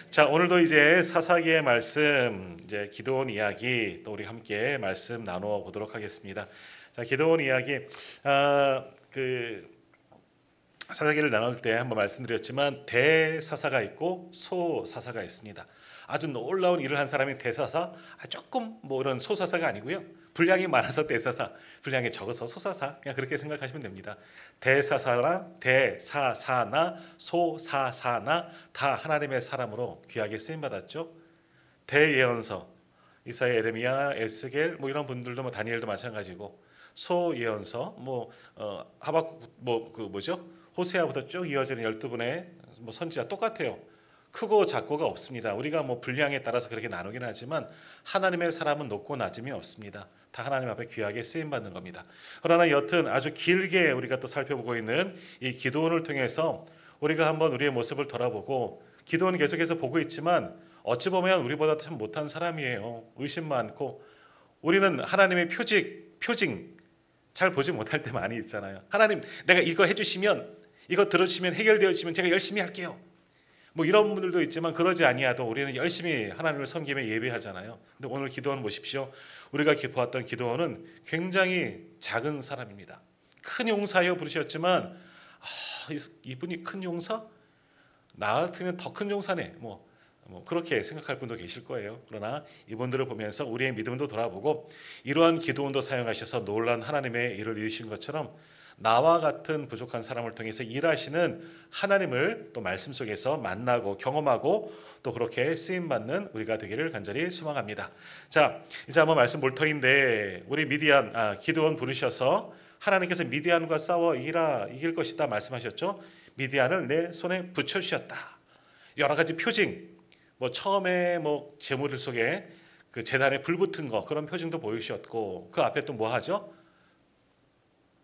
자, 오늘도 이제 사사기의 말씀, 이제 기도원 이야기 또 우리 함께 말씀 나누어 보도록 하겠습니다. 자, 기도원 이야기, 그 사사기를 나눌 때 한번 말씀드렸지만 대사사가 있고 소사사가 있습니다. 아주 놀라운 일을 한 사람이 대사사, 조금 뭐 이런 소사사가 아니고요. 분량이 많아서 대사사, 분량이 적어서 소사사, 그냥 그렇게 생각하시면 됩니다. 대사사나 대사사나 소사사나 다 하나님의 사람으로 귀하게 쓰임 받았죠. 대예언서, 이사야, 에레미야, 에스겔 뭐 이런 분들도 뭐 다니엘도 마찬가지고, 소예언서 하박국 호세아부터 쭉 이어지는 12분의 뭐 선지자 똑같아요. 크고 작고가 없습니다. 우리가 뭐 분량에 따라서 그렇게 나누긴 하지만 하나님의 사람은 높고 낮음이 없습니다. 다 하나님 앞에 귀하게 쓰임 받는 겁니다. 그러나 여튼 아주 길게 우리가 또 살펴보고 있는 이 기도원을 통해서 우리가 한번 우리의 모습을 돌아보고, 기도원은 계속해서 보고 있지만 어찌 보면 우리보다 참 못한 사람이에요. 의심 많고, 우리는 하나님의 표징 잘 보지 못할 때 많이 있잖아요. 하나님, 내가 이거 해주시면, 이거 들어주시면, 해결되어지면 제가 열심히 할게요. 뭐 이런 분들도 있지만 그러지 아니하도 우리는 열심히 하나님을 섬기며 예배하잖아요. 근데 오늘 기도원 보십시오. 우리가 보았던 기도원은 굉장히 작은 사람입니다. 큰 용사여 부르셨지만 이분이 큰 용사? 나 같으면 더 큰 용사네. 뭐 그렇게 생각할 분도 계실 거예요. 그러나 이분들을 보면서 우리의 믿음도 돌아보고, 이러한 기도원도 사용하셔서 놀란 하나님의 일을 이루신 것처럼 나와 같은 부족한 사람을 통해서 일하시는 하나님을 또 말씀 속에서 만나고 경험하고 또 그렇게 쓰임받는 우리가 되기를 간절히 소망합니다. 자, 이제 한번 말씀 볼 터인데, 우리 기드온 부르셔서 하나님께서 미디안과 싸워 이길 것이다 말씀하셨죠. 미디안을 내 손에 붙여주셨다. 여러 가지 표징, 처음에 제물 속에 그 제단에 불 붙은 거, 그런 표징도 보이셨고, 그 앞에 또 뭐 하죠?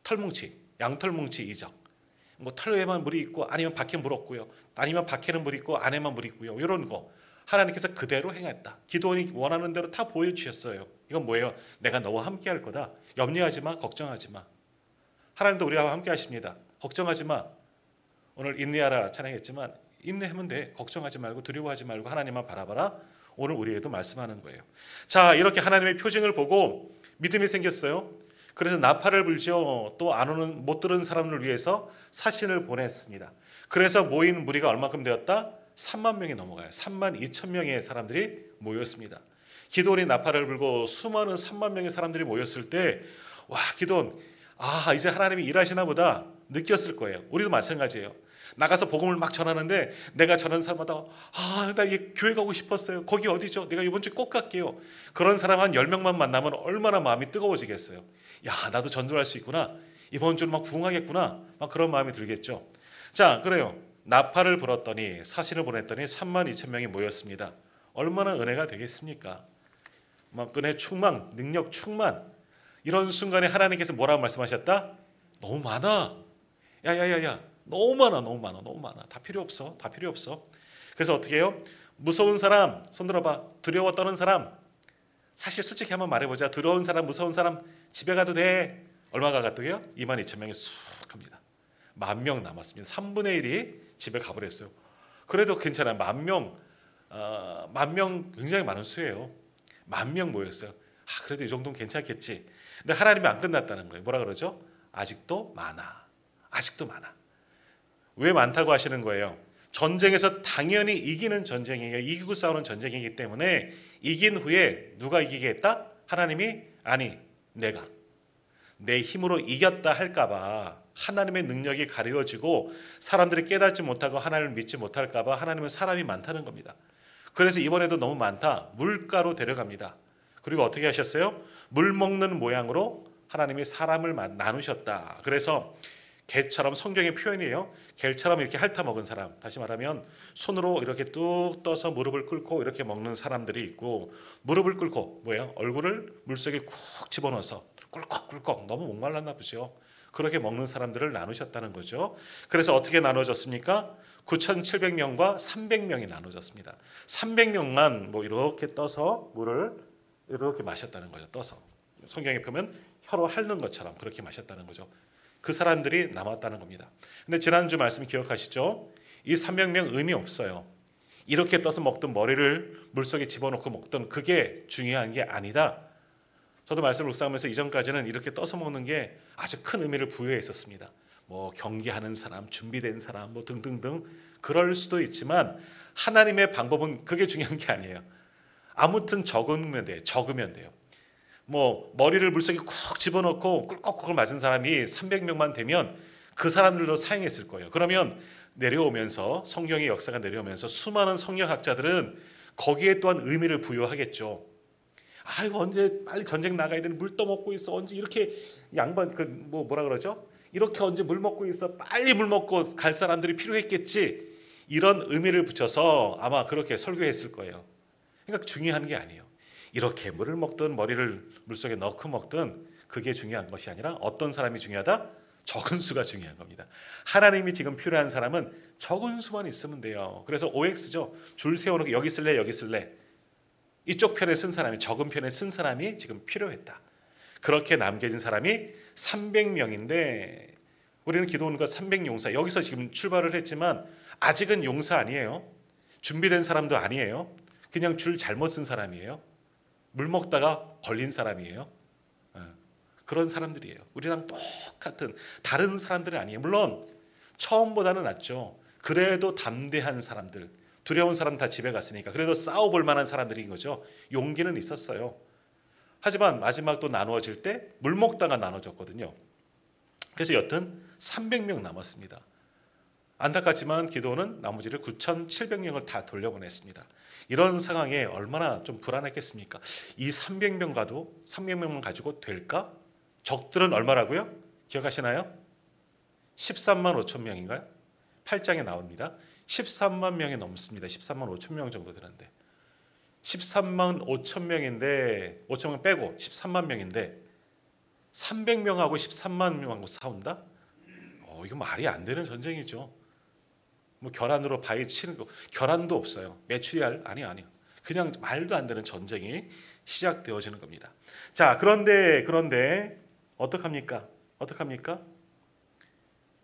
털뭉치, 양털뭉치 이적. 털에만 물이 있고 아니면 밖에 물 없고요. 아니면 밖에는 물 있고 안에만 물 있고요. 이런 거 하나님께서 그대로 행했다. 기도원이 원하는 대로 다 보여주셨어요. 이건 뭐예요? 내가 너와 함께 할 거다. 염려하지 마, 걱정하지 마. 하나님도 우리와 함께 하십니다. 걱정하지 마. 오늘 인내하라 찬양했지만 인내하면 돼. 걱정하지 말고 두려워하지 말고 하나님만 바라봐라. 오늘 우리에도 말씀하는 거예요. 자, 이렇게 하나님의 표징을 보고 믿음이 생겼어요. 그래서 나팔을 불죠. 또 못 들은 사람을 위해서 사신을 보냈습니다. 그래서 모인 무리가 얼마큼 되었다? 3만 명이 넘어가요. 3만 2천 명의 사람들이 모였습니다. 기도원이 나팔을 불고 수많은 3만 명의 사람들이 모였을 때, 와, 기도원, 이제 하나님이 일하시나 보다 느꼈을 거예요. 우리도 마찬가지예요. 나가서 복음을 막 전하는데 내가 전하는 사람마다 나 교회 가고 싶었어요. 거기 어디죠? 내가 이번 주에 꼭 갈게요. 그런 사람 한 10명만 만나면 얼마나 마음이 뜨거워지겠어요. 야, 나도 전도할 수 있구나. 이번 주는 막 부흥하겠구나. 막 그런 마음이 들겠죠. 자, 그래요. 나팔을 불었더니, 사신을 보냈더니 3만 2천 명이 모였습니다. 얼마나 은혜가 되겠습니까? 은혜 충만, 능력 충만. 이런 순간에 하나님께서 뭐라고 말씀하셨다? 너무 많아. 야야야야, 너무 많아. 다 필요 없어. 그래서 어떻게 해요? 무서운 사람 손 들어봐. 두려워 떠는 사람, 사실 솔직히 한번 말해보자. 두려운 사람, 무서운 사람 집에 가도 돼. 얼마가 갔더요? 2만 2천 명이 쑥 합니다. 10,000명 남았습니다. 3분의 1이 집에 가버렸어요. 그래도 괜찮아요. 10,000명 굉장히 많은 수예요. 10,000명 모였어요. 그래도 이 정도는 괜찮겠지. 근데 하나님이 안 끝났다는 거예요. 뭐라 그러죠? 아직도 많아. 왜 많다고 하시는 거예요? 전쟁에서 당연히 이기는 전쟁이에요. 이기고 싸우는 전쟁이기 때문에 이긴 후에 누가 이기게 했다? 하나님이 아니, 내가 내 힘으로 이겼다 할까봐, 하나님의 능력이 가려지고 사람들이 깨닫지 못하고 하나님을 믿지 못할까봐 하나님은 사람이 많다는 겁니다. 그래서 이번에도 너무 많다. 물가로 데려갑니다. 그리고 어떻게 하셨어요? 물 먹는 모양으로 하나님이 사람을 나누셨다. 그래서 개처럼, 성경의 표현이에요. 개처럼 이렇게 핥아먹은 사람, 다시 말하면 손으로 이렇게 뚝 떠서 무릎을 꿇고 이렇게 먹는 사람들이 있고, 무릎을 꿇고 얼굴을 물속에 쿡 집어넣어서 꿀꺽꿀꺽, 너무 목말랐나 보죠. 그렇게 먹는 사람들을 나누셨다는 거죠. 그래서 어떻게 나눠졌습니까? 9,700명과 300명이 나눠졌습니다. 300명만 이렇게 떠서 물을 이렇게 마셨다는 거죠. 떠서 성경에 보면 혀로 핥는 것처럼 그렇게 마셨다는 거죠. 그 사람들이 남았다는 겁니다. 근데 지난주 말씀 기억하시죠? 이 300명 의미 없어요. 이렇게 떠서 먹든 머리를 물속에 집어넣고 먹든 그게 중요한 게 아니다. 저도 말씀을 묵상하면서 이전까지는 이렇게 떠서 먹는 게 아주 큰 의미를 부여해 있었습니다. 뭐 경계하는 사람, 준비된 사람, 뭐 등등등 그럴 수도 있지만 하나님의 방법은 그게 중요한 게 아니에요. 아무튼 적으면 돼요. 적으면 돼요. 뭐 머리를 물속에 콕 집어넣고 꿀꺽꿀꺽 맞은 사람이 300명만 되면 그 사람들도 사용했을 거예요. 그러면 내려오면서 성경의 역사가 내려오면서 수많은 성경학자들은 거기에 또한 의미를 부여하겠죠. 아이고 언제 빨리 전쟁 나가야 되는 물 떠먹고 있어. 언제 이렇게 양반 뭐라 그러죠? 이렇게 언제 물 먹고 있어. 빨리 물 먹고 갈 사람들이 필요했겠지. 이런 의미를 붙여서 아마 그렇게 설교했을 거예요. 그러니까 중요한 게 아니에요. 이렇게 물을 먹든 머리를 물속에 넣고 먹든 그게 중요한 것이 아니라 어떤 사람이 중요하다? 적은 수가 중요한 겁니다. 하나님이 지금 필요한 사람은 적은 수만 있으면 돼요. 그래서 OX죠. 줄 세워놓고 여기 쓸래 여기 쓸래. 이쪽 편에 쓴 사람이 적은 편에 쓴 사람이 지금 필요했다. 그렇게 남겨진 사람이 300명인데 우리는 기도원과 300용사 여기서 지금 출발을 했지만 아직은 용사 아니에요. 준비된 사람도 아니에요. 그냥 줄 잘못 쓴 사람이에요. 물 먹다가 걸린 사람이에요. 그런 사람들이에요. 우리랑 똑같은 다른 사람들은 아니에요. 물론 처음보다는 낫죠. 그래도 담대한 사람들, 두려운 사람 다 집에 갔으니까 그래도 싸워볼 만한 사람들인 거죠. 용기는 있었어요. 하지만 마지막 또 나누어질 때 물 먹다가 나눠졌거든요. 그래서 여튼 300명 남았습니다. 안타깝지만 기도는 나머지를 9,700명을 다 돌려보냈습니다. 이런 상황에 얼마나 좀 불안했겠습니까? 이 300명만 가지고 될까? 적들은 얼마라고요? 기억하시나요? 13만 5천 명인가요? 8장에 나옵니다. 13만 명이 넘습니다. 13만 5천 명 정도 되는데 13만 5천 명인데 5천 명 빼고 13만 명인데 300명하고 13만 명하고 싸운다? 이거 말이 안 되는 전쟁이죠. 뭐 결안으로 바위 치는 거 결안도 없어요. 메추리알 아니요. 그냥 말도 안 되는 전쟁이 시작되어지는 겁니다. 자 그런데 어떡합니까?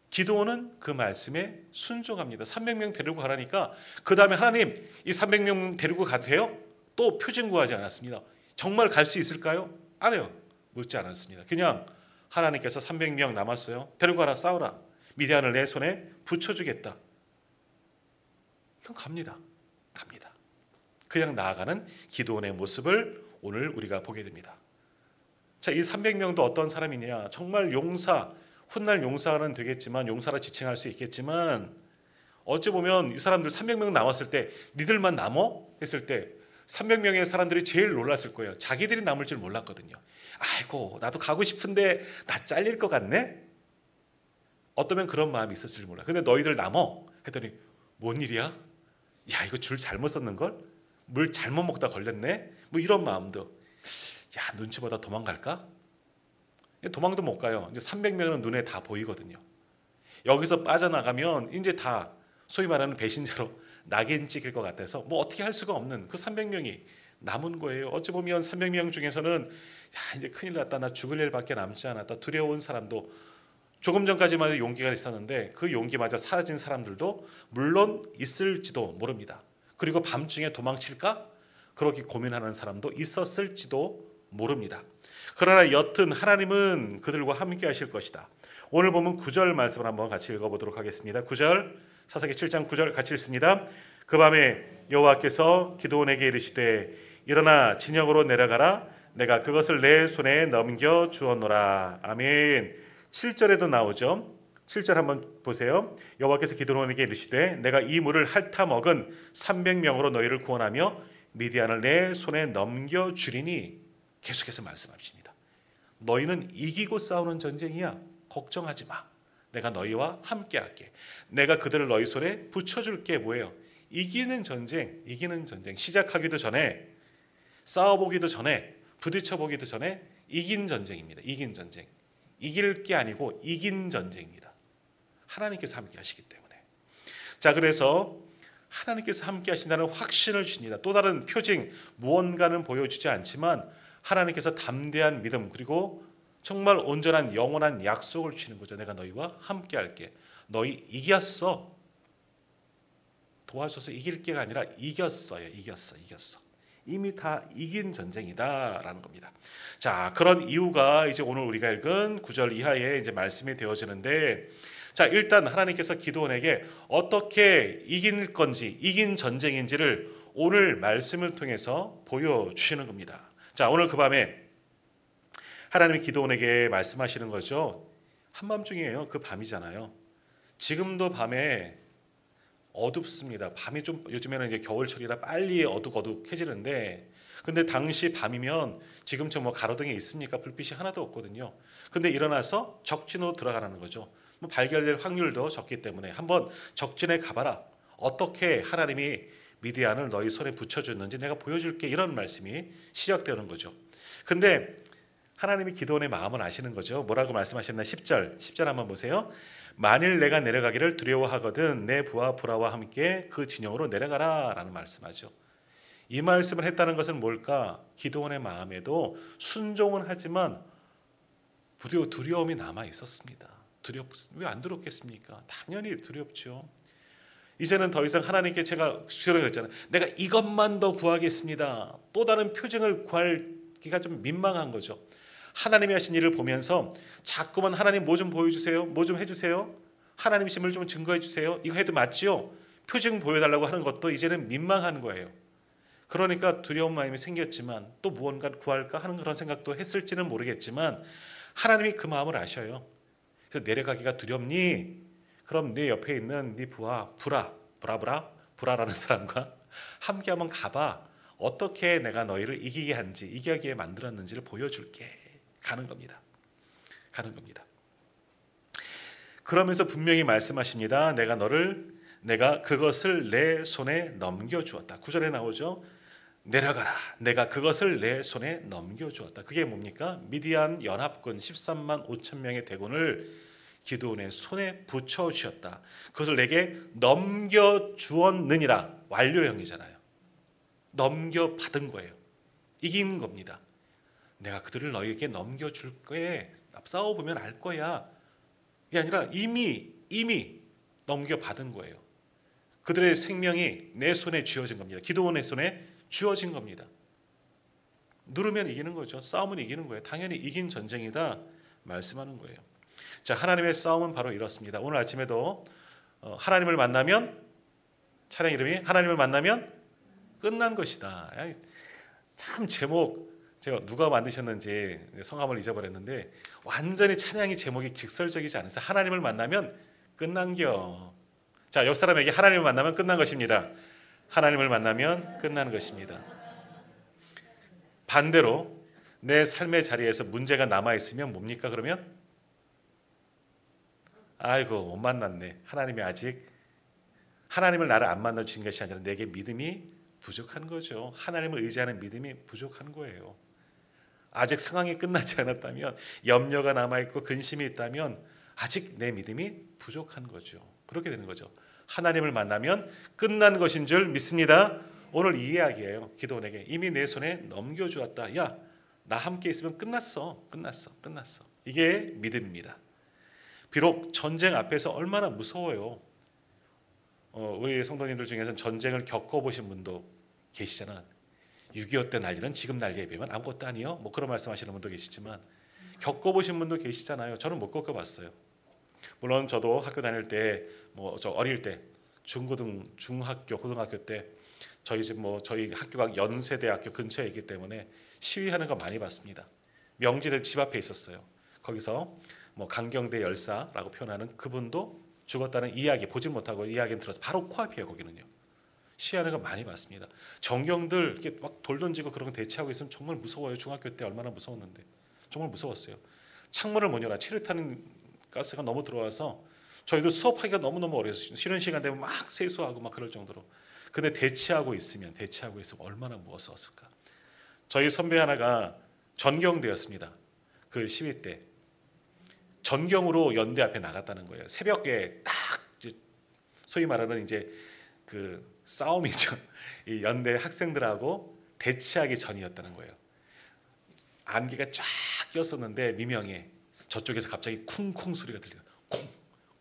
기도원은 그 말씀에 순종합니다. 300명 데리고 가라니까 그 다음에 하나님 이 300명 데리고 가도 돼요? 또 표징 구하지 않았습니다. 정말 갈 수 있을까요? 안 해요. 묻지 않았습니다. 그냥 하나님께서 300명 남았어요. 데리고 가라 싸우라. 미디안을 내 손에 붙여주겠다. 그냥 갑니다. 그냥 나아가는 기도원의 모습을 오늘 우리가 보게 됩니다. 자, 이 300명도 어떤 사람이냐? 정말 용사, 훗날 용사는 되겠지만 용사라 지칭할 수 있겠지만 어찌 보면 이 사람들 300명 남았을 때 니들만 남어? 했을 때 300명의 사람들이 제일 놀랐을 거예요. 자기들이 남을 줄 몰랐거든요. 아이고 나도 가고 싶은데 나 잘릴 것 같네? 어쩌면 그런 마음이 있었을 몰라. 근데 너희들 남어? 했더니 뭔 일이야? 야 이거 줄 잘못 썼는걸? 물 잘못 먹다 걸렸네? 뭐 이런 마음도 야 눈치보다 도망갈까? 도망도 못 가요. 이제 300명은 눈에 다 보이거든요. 여기서 빠져나가면 이제 다 소위 말하는 배신자로 낙인 찍힐 것 같아서 뭐 어떻게 할 수가 없는 그 300명이 남은 거예요. 어찌 보면 300명 중에서는 야 이제 큰일 났다. 나 죽을 일밖에 남지 않았다. 두려운 사람도 조금 전까지만 해도 용기가 있었는데 그 용기마저 사라진 사람들도 물론 있을지도 모릅니다. 그리고 밤중에 도망칠까? 그렇게 고민하는 사람도 있었을지도 모릅니다. 그러나 여튼 하나님은 그들과 함께 하실 것이다. 오늘 보면 9절 말씀을 한번 같이 읽어보도록 하겠습니다. 9절 사사기 7장 9절 같이 읽습니다. 그 밤에 여호와께서 기드온에게 이르시되 일어나 진영으로 내려가라. 내가 그것을 내 손에 넘겨 주었노라. 아멘. 7절에도 나오죠. 7절 한번 보세요. 여호와께서 기드온에게 이르시되 내가 이 물을 핥아 먹은 300명으로 너희를 구원하며 미디안을 내 손에 넘겨 주리니 계속해서 말씀하십니다. 너희는 이기고 싸우는 전쟁이야. 걱정하지 마. 내가 너희와 함께할게. 내가 그들을 너희 손에 붙여줄게. 뭐예요? 이기는 전쟁. 시작하기도 전에 싸워보기도 전에 부딪혀보기도 전에 이긴 전쟁입니다. 이긴 전쟁. 이길 게 아니고 이긴 전쟁입니다. 하나님께서 함께 하시기 때문에. 자, 그래서 하나님께서 함께 하신다는 확신을 주십니다. 또 다른 표징 무언가는 보여주지 않지만 하나님께서 담대한 믿음 그리고 정말 온전한 영원한 약속을 주시는 거죠. 내가 너희와 함께 할게. 너희 이겼어. 도와줘서 이길 게가 아니라 이겼어요. 이겼어. 이미 다 이긴 전쟁이다라는 겁니다. 자, 그런 이유가 이제 오늘 우리가 읽은 9절 이하에 이제 말씀이 되어지는데, 자, 일단 하나님께서 기드온에게 어떻게 이길 건지, 이긴 전쟁인지를 오늘 말씀을 통해서 보여주시는 겁니다. 자, 오늘 그 밤에 하나님이 기드온에게 말씀하시는 거죠. 한밤중이에요. 그 밤이잖아요. 지금도 밤에 어둡습니다. 밤이 좀 요즘에는 이제 겨울철이라 빨리 어둑어둑해지는데, 근데 당시 밤이면 지금처럼 뭐 가로등이 있습니까? 불빛이 하나도 없거든요. 근데 일어나서 적진으로 들어가라는 거죠. 뭐 발견될 확률도 적기 때문에 한번 적진에 가봐라. 어떻게 하나님이 미디안을 너희 손에 붙여줬는지 내가 보여줄게. 이런 말씀이 시작되는 거죠. 근데 하나님이 기드온의 마음을 아시는 거죠. 뭐라고 말씀하셨나? 10절 한번 보세요. 만일 내가 내려가기를 두려워하거든 내 부하 브라와 함께 그 진영으로 내려가라 라는 말씀하죠. 이 말씀을 했다는 것은 뭘까? 기드온의 마음에도 순종은 하지만 두려움이 남아 있었습니다. 왜 안 두렵겠습니까? 당연히 두렵죠. 이제는 더 이상 하나님께 제가 그랬잖아요. 내가 이것만 더 구하겠습니다. 또 다른 표징을 구하기가 좀 민망한 거죠. 하나님이 하신 일을 보면서 자꾸만 하나님 뭐 좀 보여주세요. 뭐 좀 해주세요. 하나님이심을 좀 증거해 주세요. 이거 해도 맞지요? 표징 보여달라고 하는 것도 이제는 민망한 거예요. 그러니까 두려운 마음이 생겼지만 또 무언가 구할까 하는 그런 생각도 했을지는 모르겠지만 하나님이 그 마음을 아셔요. 그래서 내려가기가 두렵니? 그럼 네 옆에 있는 네 부하 브라라는 사람과 함께 한번 가봐. 어떻게 내가 너희를 이기게 한지, 이기게 만들었는지를 보여줄게. 가는 겁니다. 그러면서 분명히 말씀하십니다. 내가 그것을 내 손에 넘겨주었다. 9절에 나오죠. 내려가라. 내가 그것을 내 손에 넘겨주었다. 그게 뭡니까? 미디안 연합군 13만 5천 명의 대군을 기드온의 손에 붙여주셨다. 그것을 내게 넘겨주었느니라. 완료형이잖아요. 넘겨받은 거예요. 이긴 겁니다. 내가 그들을 너희에게 넘겨줄 거에 싸워보면 알 거야. 이게 아니라 이미 넘겨받은 거예요. 그들의 생명이 내 손에 쥐어진 겁니다. 기드온의 손에 쥐어진 겁니다. 누르면 이기는 거죠. 싸움은 이기는 거예요. 당연히 이긴 전쟁이다 말씀하는 거예요. 자, 하나님의 싸움은 바로 이렇습니다. 오늘 아침에도 하나님을 만나면, 차량 이름이 하나님을 만나면 끝난 것이다. 참 제목 제가 누가 만드셨는지 성함을 잊어버렸는데 완전히 찬양이 제목이 직설적이지 않으세요? 하나님을 만나면 끝난겨. 자, 옆 사람에게 하나님을 만나면 끝난 것입니다. 하나님을 만나면 끝나는 것입니다. 반대로 내 삶의 자리에서 문제가 남아있으면 뭡니까? 그러면 아이고 못 만났네. 하나님이 아직 하나님을 나를 안 만나주신 것이 아니라 내게 믿음이 부족한 거죠. 하나님을 의지하는 믿음이 부족한 거예요. 아직 상황이 끝나지 않았다면, 염려가 남아있고 근심이 있다면 아직 내 믿음이 부족한 거죠. 그렇게 되는 거죠. 하나님을 만나면 끝난 것인 줄 믿습니다. 오늘 이 이야기예요. 기드온에게 이미 내 손에 넘겨주었다. 야, 나 함께 있으면 끝났어. 이게 믿음입니다. 비록 전쟁 앞에서 얼마나 무서워요. 우리 성도님들 중에서는 전쟁을 겪어보신 분도 계시잖아. 6.25 때 난리는 지금 난리에 비하면 아무것도 아니요. 뭐 그런 말씀하시는 분도 계시지만 겪어보신 분도 계시잖아요. 저는 못 겪어봤어요. 물론 저도 학교 다닐 때, 저 어릴 때 중학교, 고등학교 때 저희 학교가 연세대학교 근처에 있기 때문에 시위하는 거 많이 봤습니다. 명지대 집 앞에 있었어요. 거기서 강경대 열사라고 표현하는 그분도 죽었다는 이야기, 보지 못하고 이야기는 들어서 바로 코앞이에요. 거기는요. 시위하는 거 많이 봤습니다. 정경들 이렇게 막 돌 던지고 그런 거 대치하고 있으면 정말 무서워요. 중학교 때 얼마나 무서웠는데. 정말 무서웠어요. 창문을 못 열어. 치르탄 가스가 너무 들어와서 저희도 수업하기가 너무너무 어려웠어요. 쉬는 시간 되면 막 세수하고 막 그럴 정도로. 근데 대치하고 있으면 얼마나 무서웠을까. 저희 선배 하나가 전경대였습니다. 그 시위 때. 전경으로 연대 앞에 나갔다는 거예요. 새벽에 딱 소위 말하는 이제 그 싸움이죠. 이 연대 학생들하고 대치하기 전이었다는 거예요. 안개가 쫙 꼈었는데 미명에 저쪽에서 갑자기 쿵쿵 소리가 들리다.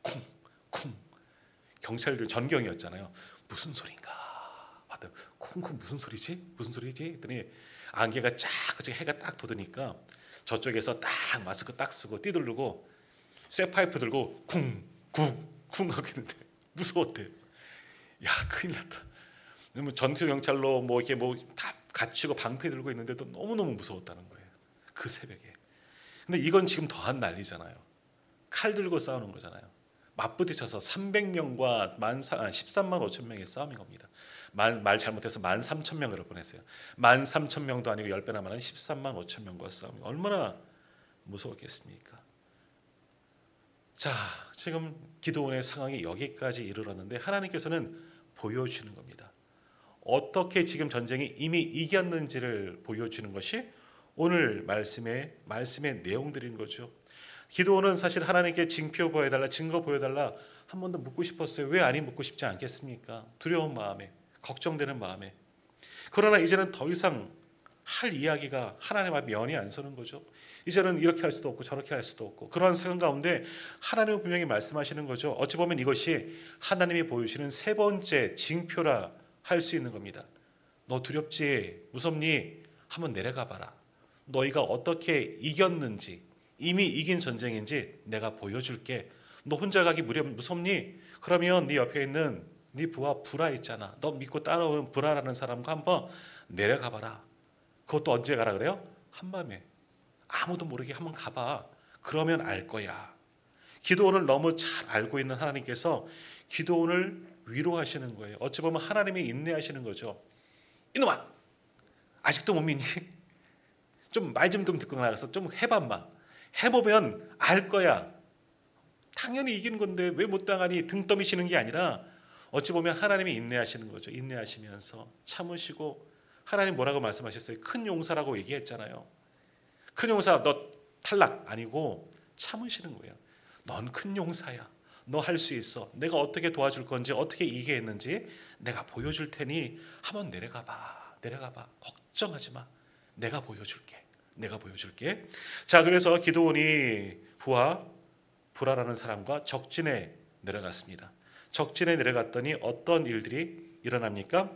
쿵쿵쿵. 경찰들 전경이었잖아요. 무슨 소린가 하다 쿵쿵 무슨 소리지? 무슨 소리지? 했더니 안개가 쫙 해가 딱 돋으니까 저쪽에서 딱 마스크 딱 쓰고 띠들르고 쇠파이프 들고 쿵쿵쿵 하고 있는데 무서웠대요. 야, 큰일 났다. 뭐 전투 경찰로 뭐 이렇게 뭐 다 갖추고 방패 들고 있는데도 너무너무 무서웠다는 거예요. 그 새벽에. 근데 이건 지금 더한 난리잖아요. 칼 들고 싸우는 거잖아요. 맞부딪혀서 300명과 13만 5천 명의 싸움인 겁니다. 말 잘못해서 13,000명을 뻔했어요. 13,000명도 아니고 10배나 많은 13만 5천 명과 싸움이 얼마나 무서웠겠습니까? 자, 지금 기드온의 상황이 여기까지 이르렀는데 하나님께서는 보여주는 겁니다. 어떻게 지금 전쟁이 이미 이겼는지를 보여주는 것이 오늘 말씀의 내용들인 거죠. 기드온은 사실 하나님께 징표 보여달라, 증거 보여달라 한 번도 묻고 싶었어요. 왜 아니 묻고 싶지 않겠습니까? 두려운 마음에, 걱정되는 마음에. 그러나 이제는 더 이상 할 이야기가 하나님 앞에 면이 안 서는 거죠. 이제는 이렇게 할 수도 없고 저렇게 할 수도 없고 그러한 상황 가운데 하나님은 분명히 말씀하시는 거죠. 어찌 보면 이것이 하나님이 보여주시는 세 번째 징표라 할 수 있는 겁니다. 너 두렵지? 무섭니? 한번 내려가 봐라. 너희가 어떻게 이겼는지, 이미 이긴 전쟁인지 내가 보여줄게. 너 혼자 가기 무섭니? 그러면 네 옆에 있는 네 부하 불화 있잖아. 너 믿고 따라오는 불화라는 사람과 한번 내려가 봐라. 그것도 언제 가라 그래요? 한밤에. 아무도 모르게 한번 가봐. 그러면 알 거야. 기드온을 너무 잘 알고 있는 하나님께서 기드온을 위로하시는 거예요. 어찌 보면 하나님이 인내하시는 거죠. 이놈아, 아직도 못 믿니? 좀 말 좀 듣고 나가서 좀 해봐마. 해보면 알 거야. 당연히 이기는 건데 왜 못 당하니? 등 떠미시는 게 아니라 어찌 보면 하나님이 인내하시는 거죠. 인내하시면서 참으시고 하나님 뭐라고 말씀하셨어요? 큰 용사라고 얘기했잖아요. 큰 용사 너 탈락 아니고 참으시는 거예요. 넌 큰 용사야. 너 할 수 있어. 내가 어떻게 도와줄 건지 어떻게 이기게 했는지 내가 보여줄 테니 한번 내려가 봐. 내려가 봐. 걱정하지 마. 내가 보여줄게. 내가 보여줄게. 자, 그래서 기드온이 부하라는 사람과 적진에 내려갔습니다. 적진에 내려갔더니 어떤 일들이 일어납니까?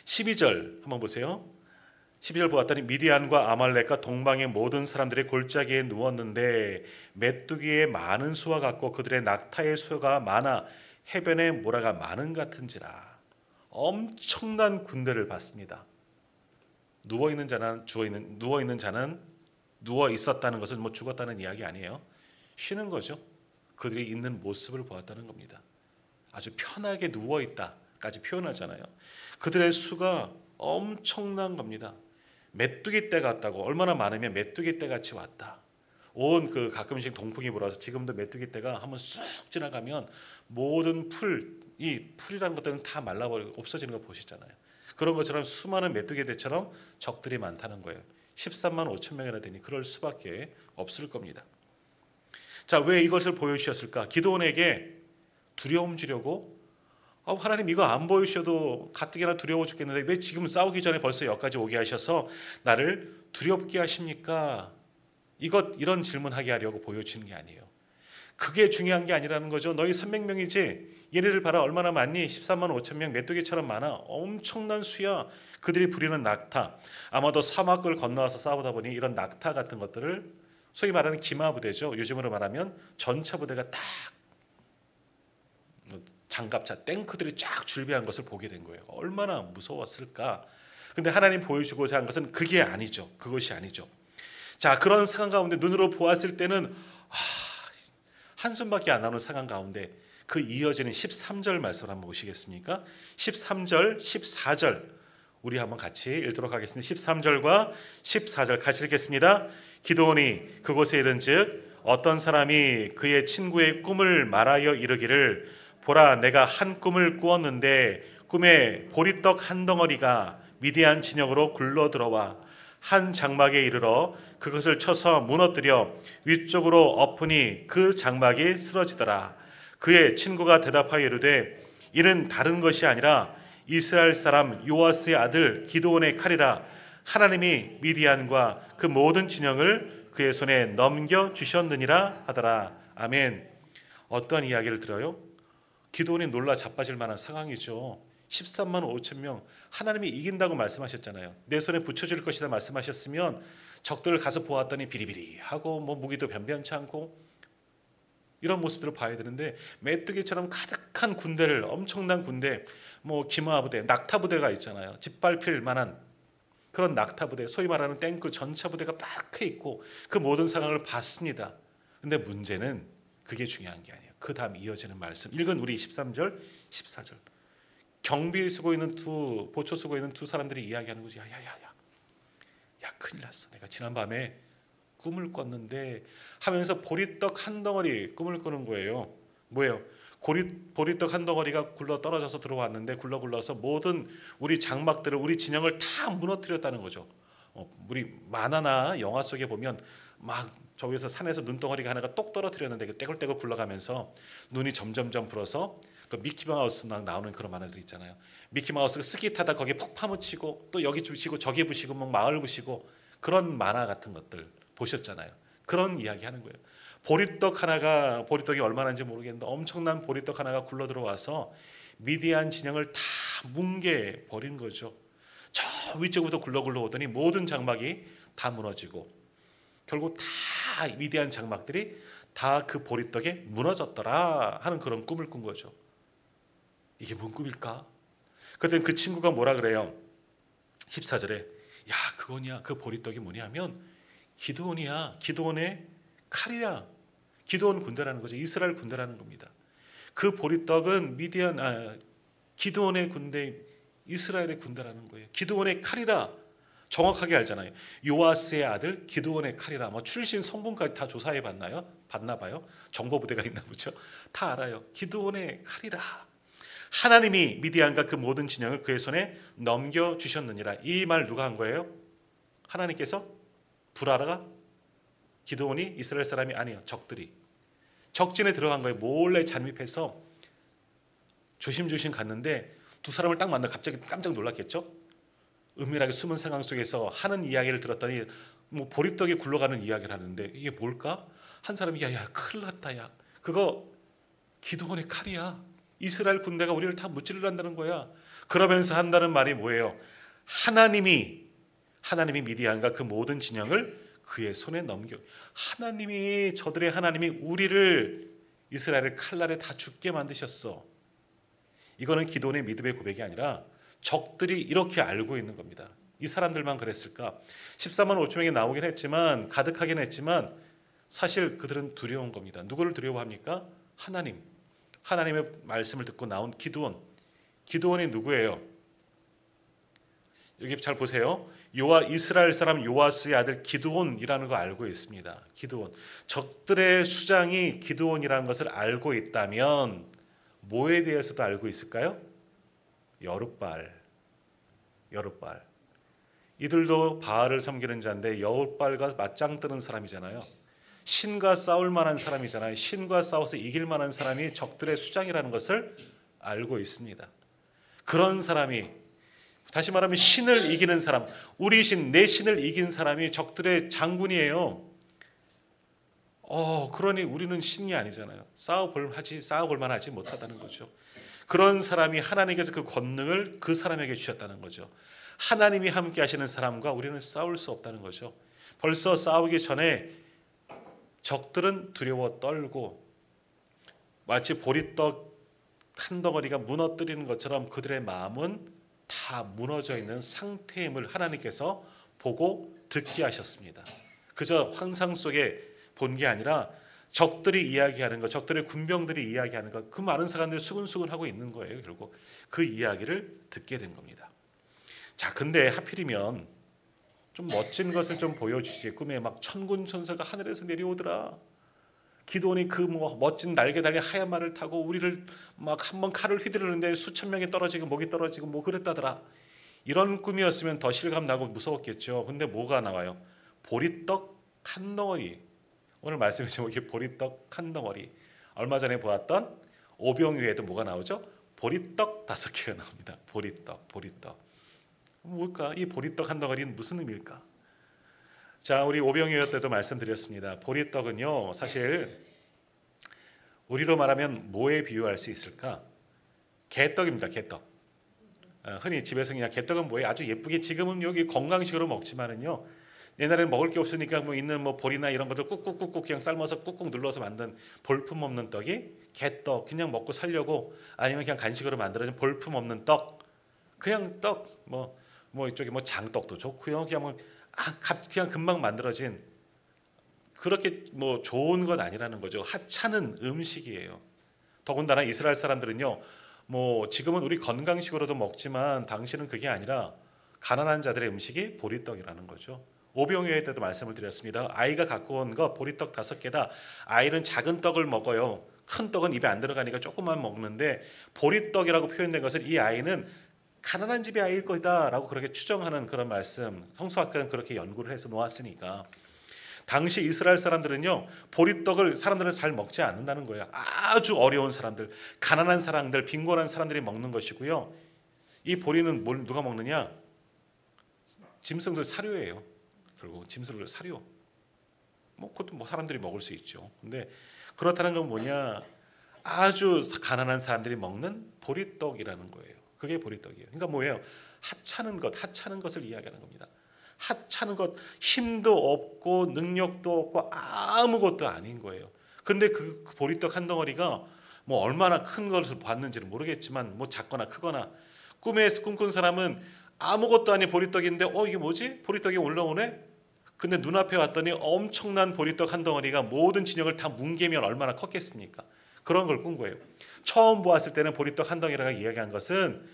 12절 한번 보세요. 12절 보았더니 미디안과 아말렉과 동방의 모든 사람들이 골짜기에 누웠는데 메뚜기의 많은 수와 같고 그들의 낙타의 수가 많아 해변에 모라가 많은 같은지라. 엄청난 군대를 봤습니다. 누워 있는 자는 누워 있었다는 것은 뭐 죽었다는 이야기 아니에요. 쉬는 거죠. 그들이 있는 모습을 보았다는 겁니다. 아주 편하게 누워 있다까지 표현하잖아요. 그들의 수가 엄청난 겁니다. 메뚜기 떼 같다고. 얼마나 많으면 메뚜기 떼 같이 왔다. 온 그 가끔씩 동풍이 불어서 지금도 메뚜기 떼가 한번 쑥 지나가면 모든 풀이라는 것들은 다 말라버리고 없어지는 거 보시잖아요. 그런 것처럼 수많은 메뚜기 떼처럼 적들이 많다는 거예요. 13만 5천 명이나 되니 그럴 수밖에 없을 겁니다. 자, 왜 이것을 보여주셨을까? 기드온에게 두려움 주려고. 하나님 이거 안 보여주셔도 가뜩이나 두려워 죽겠는데 왜 지금 싸우기 전에 벌써 여기까지 오게 하셔서 나를 두렵게 하십니까? 이런 질문하게 하려고 보여주는 게 아니에요. 그게 중요한 게 아니라는 거죠. 너희 300명이지 얘네들 봐라 얼마나 많니? 13만 5천 명 메뚜기처럼 많아. 엄청난 수야. 그들이 부리는 낙타. 아마도 사막을 건너와서 싸우다 보니 이런 낙타 같은 것들을 소위 말하는 기마 부대죠. 요즘으로 말하면 전차 부대가 딱 장갑차, 탱크들이 쫙 줄비한 것을 보게 된 거예요. 얼마나 무서웠을까. 근데 하나님 보여주고자 한 것은 그게 아니죠. 그것이 아니죠. 자, 그런 상황 가운데 눈으로 보았을 때는 한숨밖에 안 나오는 상황 가운데 그 이어지는 13절 말씀을 한번 보시겠습니까? 13절, 14절 우리 한번 같이 읽도록 하겠습니다. 13절과 14절 같이 읽겠습니다. 기드온이 그곳에 이른즉 어떤 사람이 그의 친구의 꿈을 말하여 이르기를 보라 내가 한 꿈을 꾸었는데 꿈에 보리떡 한 덩어리가 미디안 진영으로 굴러 들어와 한 장막에 이르러 그것을 쳐서 무너뜨려 위쪽으로 엎으니 그 장막이 쓰러지더라. 그의 친구가 대답하여 이르되 이는 다른 것이 아니라 이스라엘 사람 요아스의 아들 기드온의 칼이라. 하나님이 미디안과 그 모든 진영을 그의 손에 넘겨 주셨느니라 하더라. 아멘. 어떤 이야기를 들어요? 기드온이 놀라 자빠질 만한 상황이죠. 13만 5천 명 하나님이 이긴다고 말씀하셨잖아요. 내 손에 붙여줄 것이다 말씀하셨으면 적들을 가서 보았더니 비리비리하고 뭐 무기도 변변치 않고 이런 모습들을 봐야 되는데 메뚜기처럼 가득한 군대를 엄청난 군대 뭐 기마 부대, 낙타 부대가 있잖아요. 짓밟힐 만한 그런 낙타 부대, 소위 말하는 탱크 전차 부대가 딱 있고 그 모든 상황을 봤습니다. 근데 문제는 그게 중요한 게 아니에요. 그 다음 이어지는 말씀 읽은 우리 13절 14절 경비에 쓰고 있는 보초 쓰고 있는 두 사람들이 이야기하는 거지. 야 큰일 났어. 내가 지난밤에 꿈을 꿨는데 하면서 보리떡 한 덩어리 꿈을 꾸는 거예요. 뭐예요? 보리떡 한 덩어리가 굴러 떨어져서 들어왔는데 굴러서 모든 우리 장막들을 우리 진영을 다 무너뜨렸다는 거죠. 우리 만화나 영화 속에 보면 막 저기서 산에서 눈덩어리가 하나가 똑 떨어뜨렸는데 떼굴떼굴 굴러가면서 눈이 점점점 불어서 그 미키마우스 막 나오는 그런 만화들 있잖아요. 미키마우스가 스키 타다 거기에 폭 파묻히고 또 여기 부시고 저기 부시고 막 마을 부시고 그런 만화 같은 것들 보셨잖아요. 그런 이야기 하는 거예요. 보리떡이 얼마나인지 모르겠는데 엄청난 보리떡 하나가 굴러 들어와서 미디안 진영을 다 뭉개 버린 거죠. 저 위쪽부터 굴러 오더니 모든 장막이 다 무너지고 결국 다 미디안 장막들이 다 그 보리떡에 무너졌더라 하는 그런 꿈을 꾼 거죠. 이게 뭔 꿈일까? 그때 그 친구가 뭐라 그래요? 14절에 야 그거냐 그 보리떡이 뭐냐면 기드온이야. 기드온의 칼이야. 기드온 군대라는 거죠. 이스라엘 군대라는 겁니다. 그 보리떡은 기드온의 군대 이스라엘의 군대라는 거예요. 기드온의 칼이라 정확하게 알잖아요. 요아스의 아들 기드온의 칼이라 뭐 출신 성분까지 다 조사해 봤나 봐요. 정보부대가 있나 보죠. 다 알아요. 기드온의 칼이라. 하나님이 미디안과 그 모든 진영을 그의 손에 넘겨주셨느니라. 이 말 누가 한 거예요? 하나님께서? 불알아가? 기드온이 이스라엘 사람이 아니에요. 적진에 들어간 거예요. 몰래 잠입해서 조심조심 갔는데 두 사람을 딱 만나 갑자기 깜짝 놀랐겠죠. 은밀하게 숨은 상황 속에서 하는 이야기를 들었더니 뭐 보리떡이 굴러가는 이야기를 하는데 이게 뭘까? 한 사람이 야 큰일 났다 야 그거 기드온의 칼이야. 이스라엘 군대가 우리를 다 무찌르란다는 거야. 그러면서 한다는 말이 뭐예요? 하나님이 미디안과 그 모든 진영을 그의 손에 넘겨. 저들의 하나님이 우리를 이스라엘을 칼날에 다 죽게 만드셨어. 이거는 기드온의 믿음의 고백이 아니라 적들이 이렇게 알고 있는 겁니다. 이 사람들만 그랬을까? 14만 5천 명이 나오긴 했지만 가득하긴 했지만 사실 그들은 두려운 겁니다. 누구를 두려워합니까? 하나님의 말씀을 듣고 나온 기드온이 누구예요? 여기 잘 보세요. 이스라엘 사람 요아스의 아들 기드온이라는 거 알고 있습니다. 기드온. 적들의 수장이 기드온이라는 것을 알고 있다면 뭐에 대해서도 알고 있을까요? 여룻발. 이들도 바알을 섬기는 자인데 여룻발과 맞짱 뜨는 사람이잖아요. 신과 싸울 만한 사람이잖아요. 신과 싸워서 이길 만한 사람이 적들의 수장이라는 것을 알고 있습니다. 그런 사람이 다시 말하면 신을 이기는 사람, 우리 신, 내 신을 이긴 사람이 적들의 장군이에요. 그러니 우리는 신이 아니잖아요. 싸워볼 만하지 못하다는 거죠. 그런 사람이 하나님께서 그 권능을 그 사람에게 주셨다는 거죠. 하나님이 함께 하시는 사람과 우리는 싸울 수 없다는 거죠. 벌써 싸우기 전에 적들은 두려워 떨고 마치 보리떡 한 덩어리가 무너뜨리는 것처럼 그들의 마음은 다 무너져 있는 상태임을 하나님께서 보고 듣게 하셨습니다. 그저 환상 속에 본 게 아니라 적들이 이야기하는 것, 적들의 군병들이 이야기하는 것, 그 많은 사람들이 수근수근하고 있는 거예요. 결국 그 이야기를 듣게 된 겁니다. 자, 근데 하필이면 좀 멋진 것을 좀 보여주지. 꿈에 막 천군 천사가 하늘에서 내려오더라. 기드온이 그 멋진 날개 달린 하얀 말을 타고 우리를 막 한번 칼을 휘두르는데 수천 명이 떨어지고 목이 떨어지고 뭐 그랬다더라. 이런 꿈이었으면 더 실감나고 무서웠겠죠. 근데 뭐가 나와요? 보리떡 한 덩어리. 오늘 말씀의 제목이 보리떡 한 덩어리. 얼마 전에 보았던 오병이어에도 뭐가 나오죠? 보리떡 5개가 나옵니다. 보리떡. 뭘까? 이 보리떡 한 덩어리는 무슨 의미일까? 자, 우리 오병이어 때도 말씀드렸습니다. 보리떡은요, 사실 우리로 말하면 뭐에 비유할 수 있을까? 개떡입니다. 개떡. 흔히 집에서 그냥 개떡은 뭐예요? 아주 예쁘게 지금은 여기 건강식으로 먹지만은요. 옛날에는 먹을 게 없으니까 뭐 있는 뭐 보리나 이런 것들 꾹꾹꾹꾹 그냥 삶아서 꾹꾹 눌러서 만든 볼품 없는 떡이 개떡. 그냥 먹고 살려고 아니면 그냥 간식으로 만들어진 볼품 없는 떡. 그냥 떡 뭐 이쪽에 뭐 장떡도 좋고요. 그냥 뭐 그냥 금방 만들어진 그렇게 뭐 좋은 건 아니라는 거죠. 하찮은 음식이에요. 더군다나 이스라엘 사람들은요. 뭐 지금은 우리 건강식으로도 먹지만 당시는 그게 아니라 가난한 자들의 음식이 보리떡이라는 거죠. 오병이어 때도 말씀을 드렸습니다. 아이가 갖고 온 거 보리떡 5개다. 아이는 작은 떡을 먹어요. 큰 떡은 입에 안 들어가니까 조금만 먹는데 보리떡이라고 표현된 것은 이 아이는 가난한 집의 아이일 거다라고 그렇게 추정하는 그런 말씀. 성서학자는 그렇게 연구를 해서 놓았으니까. 당시 이스라엘 사람들은요, 보리떡을 사람들은 잘 먹지 않는다는 거예요. 아주 어려운 사람들, 가난한 사람들, 빈곤한 사람들이 먹는 것이고요. 이 보리는 뭘 누가 먹느냐? 짐승들 사료예요. 결국 짐승들 사료. 뭐 그것도 뭐 사람들이 먹을 수 있죠. 근데 그렇다는 건 뭐냐? 아주 가난한 사람들이 먹는 보리떡이라는 거예요. 그게 보리떡이에요. 그러니까 뭐예요? 하찮은 것을 이야기하는 겁니다. 하찮은 것, 힘도 없고 능력도 없고 아무것도 아닌 거예요. 근데 그 보리떡 한 덩어리가 뭐 얼마나 큰 것을 봤는지는 모르겠지만 뭐 작거나 크거나 꿈에서 꿈꾼 사람은 아무것도 아닌 보리떡인데 이게 뭐지? 보리떡이 올라오네? 근데 눈앞에 왔더니 엄청난 보리떡 한 덩어리가 모든 진영을 다 뭉개면 얼마나 컸겠습니까? 그런 걸 꾼 거예요. 처음 보았을 때는 보리떡 한 덩어리라고 이야기한 것은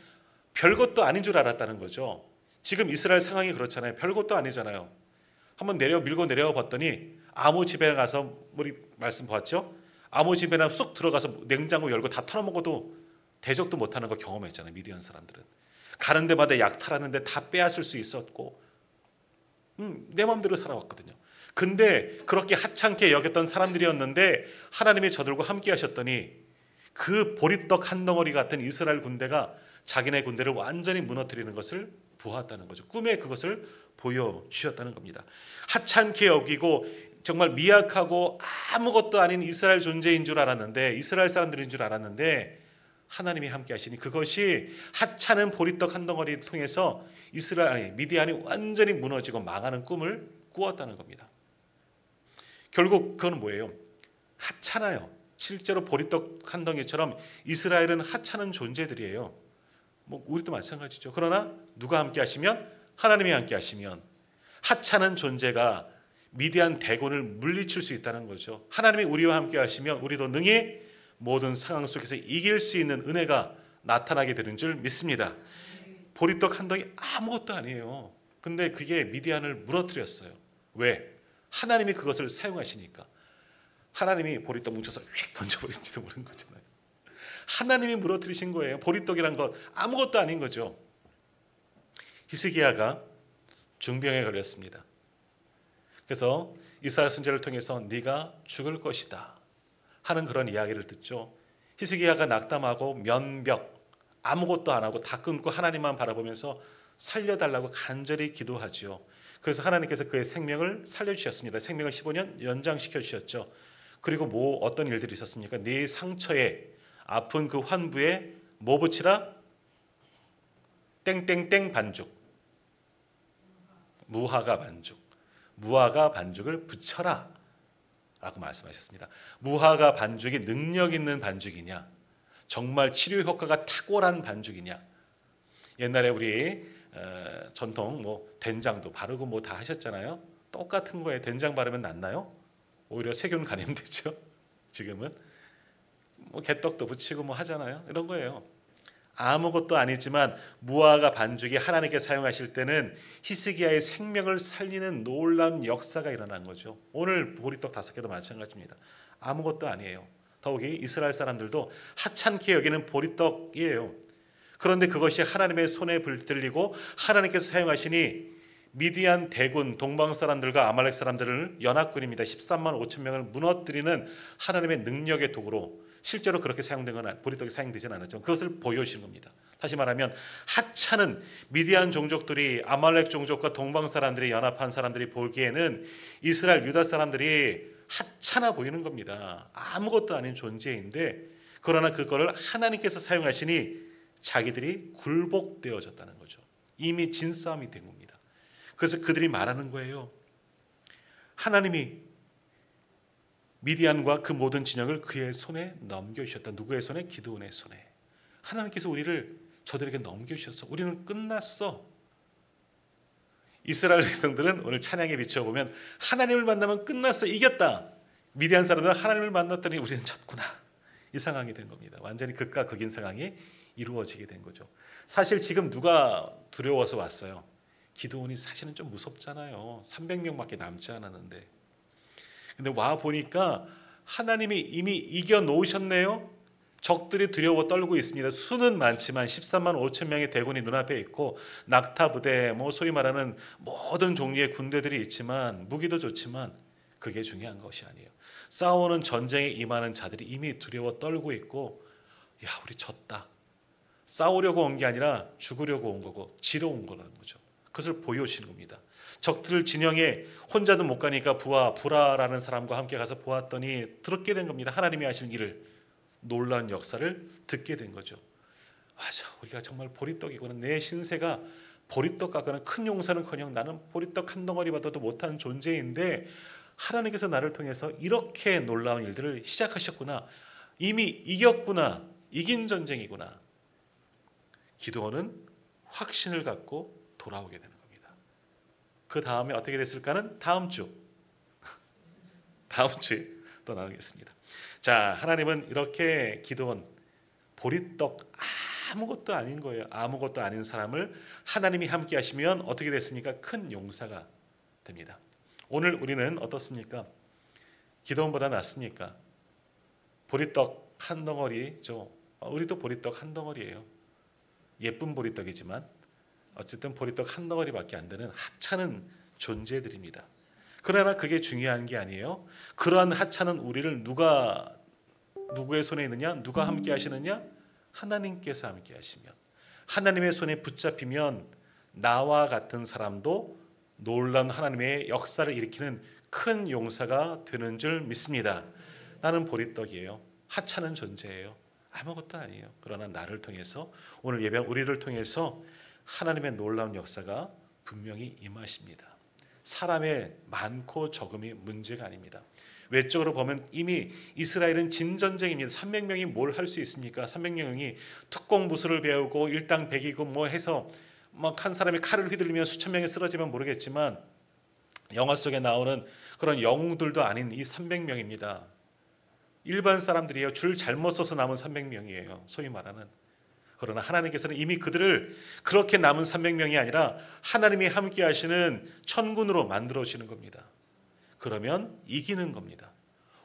별것도 아닌 줄 알았다는 거죠. 지금 이스라엘 상황이 그렇잖아요. 별것도 아니잖아요. 한번 밀고 내려가 봤더니 아무 집에 가서 우리 말씀 보았죠? 아무 집에나 쑥 들어가서 냉장고 열고 다 털어먹어도 대적도 못하는 거 경험했잖아요. 미디안 사람들은. 가는 데마다 약탈하는데 다 빼앗을 수 있었고 내 마음대로 살아왔거든요. 근데 그렇게 하찮게 여겼던 사람들이었는데 하나님이 저들과 함께 하셨더니 그 보리떡 한 덩어리 같은 이스라엘 군대가 자기네 군대를 완전히 무너뜨리는 것을 보았다는 거죠. 꿈에 그것을 보여주셨다는 겁니다. 하찮게 여기고 정말 미약하고 아무것도 아닌 이스라엘 존재인 줄 알았는데 이스라엘 사람들인 줄 알았는데 하나님이 함께 하시니 그것이 하찮은 보리떡 한 덩어리를 통해서 미디안이 완전히 무너지고 망하는 꿈을 꾸었다는 겁니다. 결국 그건 뭐예요? 하찮아요. 실제로 보리떡 한 덩이처럼 이스라엘은 하찮은 존재들이에요. 뭐 우리도 마찬가지죠. 그러나 누가 함께 하시면 하나님이 함께 하시면 하찮은 존재가 미디안 대군을 물리칠 수 있다는 거죠. 하나님이 우리와 함께 하시면 우리도 능히 모든 상황 속에서 이길 수 있는 은혜가 나타나게 되는 줄 믿습니다. 보리떡 한 덩이 아무것도 아니에요. 근데 그게 미디안을 무너뜨렸어요. 왜? 하나님이 그것을 사용하시니까. 하나님이 보리떡 뭉쳐서 휙 던져버린지도 모르는 거잖아요. 하나님이 무너뜨리신 거예요. 보리떡이란 것 아무것도 아닌 거죠. 히스기야가 중병에 걸렸습니다. 그래서 이사야 선지자를 통해서 네가 죽을 것이다 하는 그런 이야기를 듣죠. 히스기야가 낙담하고 면벽 아무것도 안 하고 다 끊고 하나님만 바라보면서 살려달라고 간절히 기도하죠. 그래서 하나님께서 그의 생명을 살려주셨습니다. 생명을 15년 연장시켜 주셨죠. 그리고 뭐 어떤 일들이 있었습니까? 네 상처에 아픈 그 환부에 뭐 붙이라? 땡땡땡 반죽. 무화과 반죽. 무화과 반죽을 붙여라 라고 말씀하셨습니다. 무화과 반죽이 능력 있는 반죽이냐? 정말 치료 효과가 탁월한 반죽이냐? 옛날에 우리 전통 뭐 된장도 바르고 뭐 다 하셨잖아요. 똑같은 거에 된장 바르면 낫나요? 오히려 세균 감염되죠. 지금은 뭐 개떡도 붙이고 뭐 하잖아요. 이런 거예요. 아무것도 아니지만 무화과 반죽이 하나님께 사용하실 때는 히스기야의 생명을 살리는 놀라운 역사가 일어난 거죠. 오늘 보리떡 5개도 마찬가지입니다. 아무것도 아니에요. 더욱이 이스라엘 사람들도 하찮게 여기는 보리떡이에요. 그런데 그것이 하나님의 손에 불들리고 하나님께서 사용하시니 미디안 대군 동방 사람들과 아말렉 사람들을 연합군입니다. 13만 5천 명을 무너뜨리는 하나님의 능력의 도구로 실제로 그렇게 사용된 건 보리떡이 사용되지는 않았지만 그것을 보여주시는 겁니다. 다시 말하면 하찮은 미디안 종족들이 아말렉 종족과 동방 사람들이 연합한 사람들이 보기에는 이스라엘 유다 사람들이 하찮아 보이는 겁니다. 아무것도 아닌 존재인데 그러나 그거를 하나님께서 사용하시니 자기들이 굴복되어졌다는 거죠. 이미 진싸움이 된 겁니다. 그래서 그들이 말하는 거예요. 하나님이 미디안과 그 모든 진영을 그의 손에 넘겨주셨다. 누구의 손에? 기드온의 손에. 하나님께서 우리를 저들에게 넘겨주셨어. 우리는 끝났어. 이스라엘 백성들은 오늘 찬양에 비춰보면 하나님을 만나면 끝났어. 이겼다. 미디안 사람들은 하나님을 만났더니 우리는 졌구나. 이 상황이 된 겁니다. 완전히 극과 극인 상황이 이루어지게 된 거죠. 사실 지금 누가 두려워서 왔어요? 기드온이 사실은 좀 무섭잖아요. 300명밖에 남지 않았는데. 근데 와 보니까 하나님이 이미 이겨 놓으셨네요. 적들이 두려워 떨고 있습니다. 수는 많지만 13만 5천 명의 대군이 눈앞에 있고 낙타 부대, 소위 말하는 모든 종류의 군대들이 있지만 무기도 좋지만 그게 중요한 것이 아니에요. 싸우는 전쟁에 임하는 자들이 이미 두려워 떨고 있고 야 우리 졌다. 싸우려고 온 게 아니라 죽으려고 온 거고 지러 온 거라는 거죠. 그것을 보여주시는 겁니다. 적들 진영에 혼자도 못 가니까 부라라는 사람과 함께 가서 보았더니 듣게 된 겁니다. 하나님이 하신 일을 놀라운 역사를 듣게 된 거죠. 맞아, 우리가 정말 보리떡이고는 내 신세가 보리떡 같거나 큰 용사는커녕 나는 보리떡 한 덩어리 받아도 못한 존재인데 하나님께서 나를 통해서 이렇게 놀라운 일들을 시작하셨구나. 이미 이겼구나. 이긴 전쟁이구나. 기드온은 확신을 갖고 돌아오게 되는 겁니다. 그 다음에 어떻게 됐을까는 다음 주에 또 나누겠습니다. 자, 하나님은 이렇게 기드온 보리떡 아무것도 아닌 거예요. 아무것도 아닌 사람을 하나님이 함께 하시면 어떻게 됐습니까? 큰 용사가 됩니다. 오늘 우리는 어떻습니까? 기드온보다 낫습니까? 보리떡 한 덩어리죠. 우리도 보리떡 한 덩어리예요. 예쁜 보리떡이지만 어쨌든 보리떡 한 덩어리밖에 안 되는 하찮은 존재들입니다. 그러나 그게 중요한 게 아니에요. 그러한 하찮은 우리를 누구의 손에 있느냐? 누가 함께 하시느냐? 하나님께서 함께 하시면, 하나님의 손에 붙잡히면 나와 같은 사람도 놀라운 하나님의 역사를 일으키는 큰 용사가 되는 줄 믿습니다. 나는 보리떡이에요. 하찮은 존재예요. 아무것도 아니에요. 그러나 나를 통해서, 오늘 예배한 우리를 통해서 하나님의 놀라운 역사가 분명히 임하십니다. 사람의 많고 적음이 문제가 아닙니다. 외적으로 보면 이미 이스라엘은 진전쟁입니다. 300명이 뭘 할 수 있습니까? 300명이 특공무술을 배우고 일당백이고 뭐 해서 막 한 사람이 칼을 휘둘리면 수천 명이 쓰러지면 모르겠지만 영화 속에 나오는 그런 영웅들도 아닌 이 300명입니다. 일반 사람들이에요. 줄 잘못 써서 남은 300명이에요. 소위 말하는. 그러나 하나님께서는 이미 그들을 그렇게 남은 300명이 아니라 하나님이 함께 하시는 천군으로 만들어주시는 겁니다. 그러면 이기는 겁니다.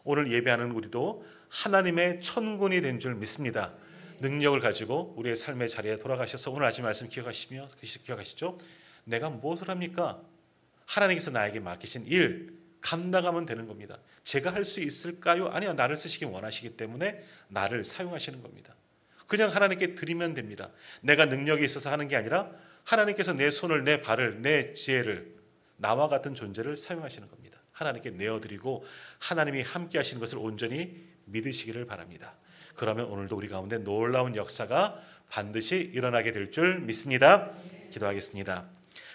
오늘 예배하는 우리도 하나님의 천군이 된 줄 믿습니다. 능력을 가지고 우리의 삶의 자리에 돌아가셔서 오늘 아침 말씀 기억하시죠? 내가 무엇을 합니까? 하나님께서 나에게 맡기신 일 감당하면 되는 겁니다. 제가 할 수 있을까요? 아니요. 나를 쓰시기 원하시기 때문에 나를 사용하시는 겁니다. 그냥 하나님께 드리면 됩니다. 내가 능력이 있어서 하는 게 아니라 하나님께서 내 손을, 내 발을, 내 지혜를, 나와 같은 존재를 사용하시는 겁니다. 하나님께 내어드리고 하나님이 함께 하시는 것을 온전히 믿으시기를 바랍니다. 그러면 오늘도 우리 가운데 놀라운 역사가 반드시 일어나게 될 줄 믿습니다. 기도하겠습니다.